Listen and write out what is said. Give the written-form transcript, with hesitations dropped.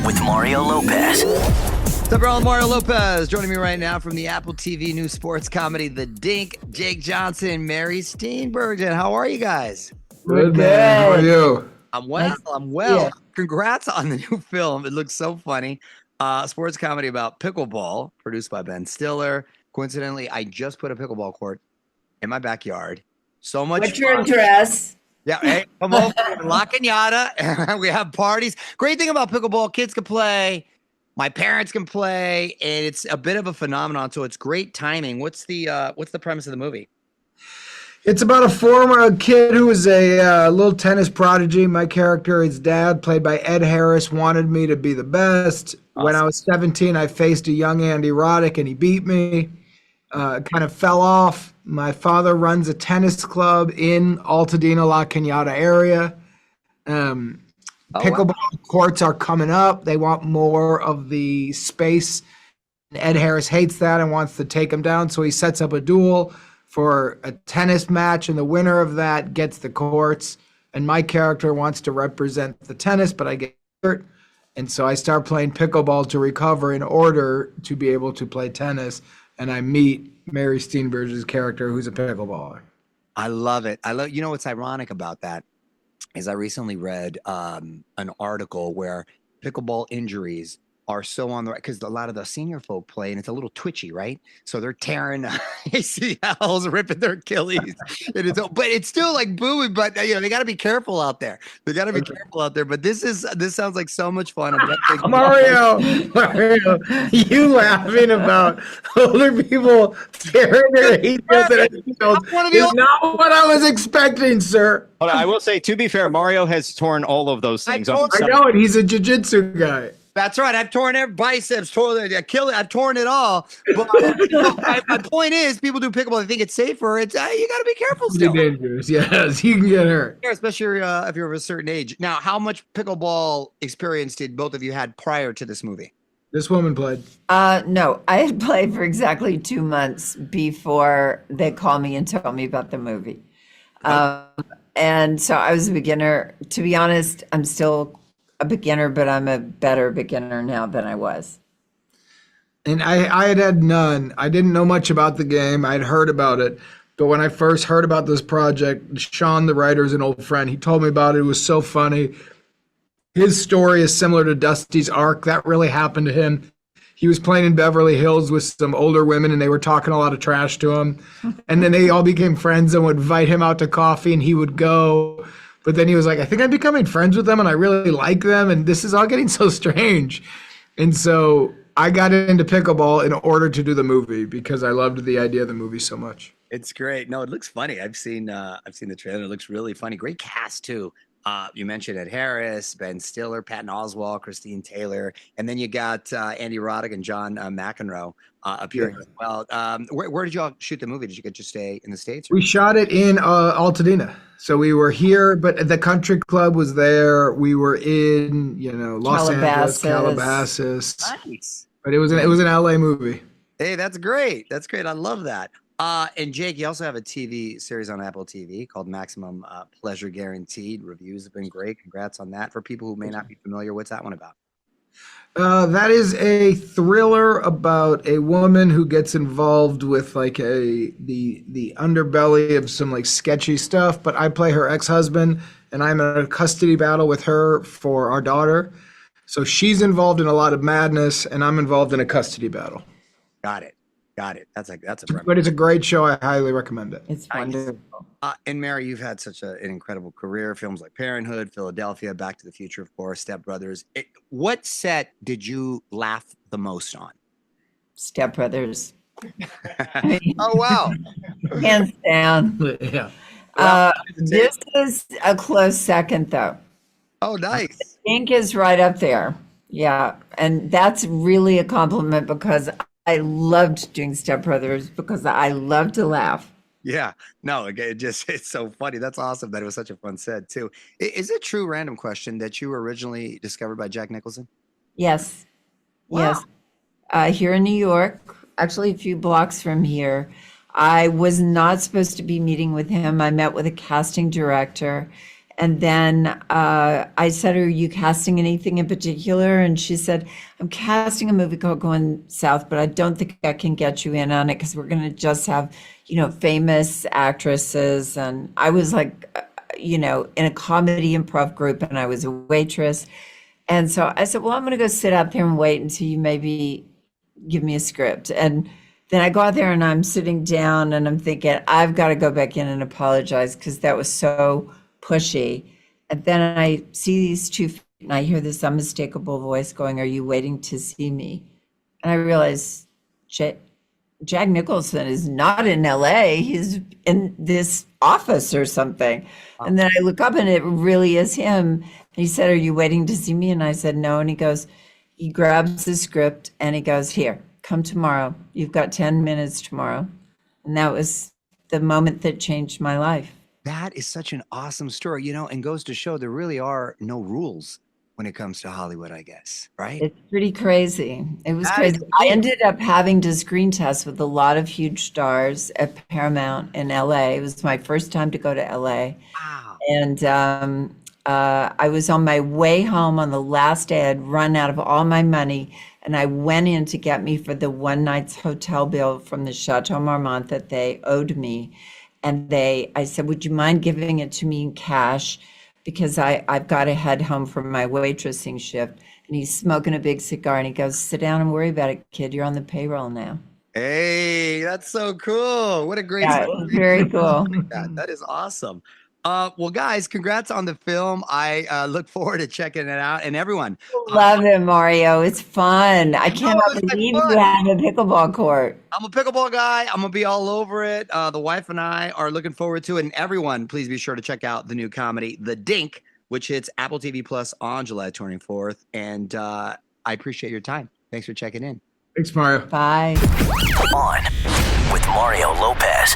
with Mario Lopez. What's up, everyone? Mario Lopez joining me right now from the Apple TV new sports comedy, The Dink. Jake Johnson, Mary Steenburgen. How are you guys? We're good. How are you? I'm well. Congrats on the new film. It looks so funny. Sports comedy about pickleball, produced by Ben Stiller. Coincidentally, I just put a pickleball court in my backyard. So much What's your address? Yeah, hey, come over La Cañada. We have parties. Great thing about pickleball, kids can play. My parents can play, and it's a bit of a phenomenon. So it's great timing. What's the premise of the movie? It's about a former kid who was a little tennis prodigy. My character, his dad, played by Ed Harris, wanted me to be the best. Awesome. When I was 17, I faced a young Andy Roddick, and he beat me. Kind of fell off. My father runs a tennis club in Altadena, La Cañada area. Pickleball courts are coming up. They want more of the space. Ed Harris hates that and wants to take them down, so he sets up a duel for a tennis match, and the winner of that gets the courts. And my character wants to represent the tennis, but I get hurt. And so I start playing pickleball to recover in order to be able to play tennis. And I meet Mary Steenburgen's character, who's a pickleballer. I love it. You know what's ironic about that is I recently read an article where pickleball injuries are so on the right because a lot of the senior folk play and it's a little twitchy, right? So they're tearing ACLs, ripping their Achilles, but it's still like booing. But they got to be careful out there. They got to be careful out there. But this sounds like so much fun. Mario, you laughing about older people tearing their ACLs is not what I was expecting, sir. But I will say, to be fair, Mario has torn all of those things. I know it. He's a jiu-jitsu guy. That's right. I've torn every biceps, I've torn it all. But my point is, people do pickleball. They think it's safer. It's you got to be careful still. It's dangerous. Yes, you can get hurt. Yeah, especially if you're of a certain age. Now, how much pickleball experience did both of you had prior to this movie? This woman played. No, I had played for exactly 2 months before they called me and told me about the movie. And so I was a beginner. To be honest, I'm still a beginner, but I'm a better beginner now than I was. And I had none. I didn't know much about the game. I'd heard about it. But when I first heard about this project, Sean, the writer, is an old friend. He told me about it. It was so funny. His story is similar to Dusty's arc. That really happened to him. He was playing in Beverly Hills with some older women, and they were talking a lot of trash to him. And then they all became friends and would invite him out to coffee, and he would go. But then he was like, I think I'm becoming friends with them and I really like them. And this is all getting so strange. And so I got into pickleball in order to do the movie because I loved the idea of the movie so much. It's great. No, it looks funny. I've seen the trailer. It looks really funny. Great cast too. You mentioned Ed Harris, Ben Stiller, Patton Oswalt, Christine Taylor, and then you got Andy Roddick and John McEnroe appearing as well. Where did you all shoot the movie? Did you get to stay in the States? We shot it in Altadena. So we were here, but the country club was there. We were in, Los Angeles, Calabasas. Nice. But it was an LA movie. Hey, that's great. That's great. I love that. And Jake, you also have a TV series on Apple TV called Maximum Pleasure Guaranteed. Reviews have been great. Congrats on that. For people who may not be familiar, what's that one about? That is a thriller about a woman who gets involved with like the underbelly of some like sketchy stuff. But I play her ex-husband, and I'm in a custody battle with her for our daughter. So she's involved in a lot of madness, and I'm involved in a custody battle. Got it. That's a But it's a great show. I highly recommend it. It's wonderful. And Mary, you've had such an incredible career. Films like Parenthood, Philadelphia, Back to the Future, of course, Step Brothers. What set did you laugh the most on? Step Brothers. Oh, wow. Hands down. Yeah. This is a close second, though. Oh, nice. Dink is right up there. Yeah. And that's really a compliment because I loved doing Step Brothers because I love to laugh. Yeah, no, it's so funny. That's awesome that it was such a fun set too. Is it true, random question, that you were originally discovered by Jack Nicholson? Yes. Wow. Yes. Here in New York, actually a few blocks from here. I was not supposed to be meeting with him. I met with a casting director And then I said, are you casting anything in particular? And she said, I'm casting a movie called Going South, but I don't think I can get you in on it because we're going to just have, famous actresses. And I was like, in a comedy improv group, and I was a waitress. And so I said, well, I'm going to go sit out there and wait until you maybe give me a script. And then I go out there and I'm sitting down and I'm thinking, I've got to go back in and apologize because that was so pushy. And then I see these 2 feet and I hear this unmistakable voice going, are you waiting to see me? And I realize Jack Nicholson is not in LA. He's in this office or something. And then I look up and it really is him. And he said, are you waiting to see me? And I said, no. And he grabs the script and he goes, here, come tomorrow. You've got 10 minutes tomorrow. And that was the moment that changed my life. That is such an awesome story, and goes to show there really are no rules when it comes to Hollywood, I guess, right? It's pretty crazy. It was That crazy. is I ended up having to screen test with a lot of huge stars at Paramount in LA. It was my first time to go to LA. Wow. And I was on my way home on the last day. I'd run out of all my money. And I went in to get me for the one night's hotel bill from the Chateau Marmont that they owed me. And I said, would you mind giving it to me in cash? Because I've got to head home from my waitressing shift. And he's smoking a big cigar and he goes, sit down and worry about it, kid. You're on the payroll now. Hey, that's so cool. What a great Yeah, it was very cool. That is awesome. Well, guys, congrats on the film. I look forward to checking it out. And everyone, Love it, Mario. It's fun. I cannot it's like believe fun. you have a pickleball court. I'm a pickleball guy. I'm gonna be all over it. The wife and I are looking forward to it. And everyone, please be sure to check out the new comedy, The Dink, which hits Apple TV Plus on July 24th. And I appreciate your time. Thanks for checking in. Thanks, Mario. Bye. On with Mario Lopez.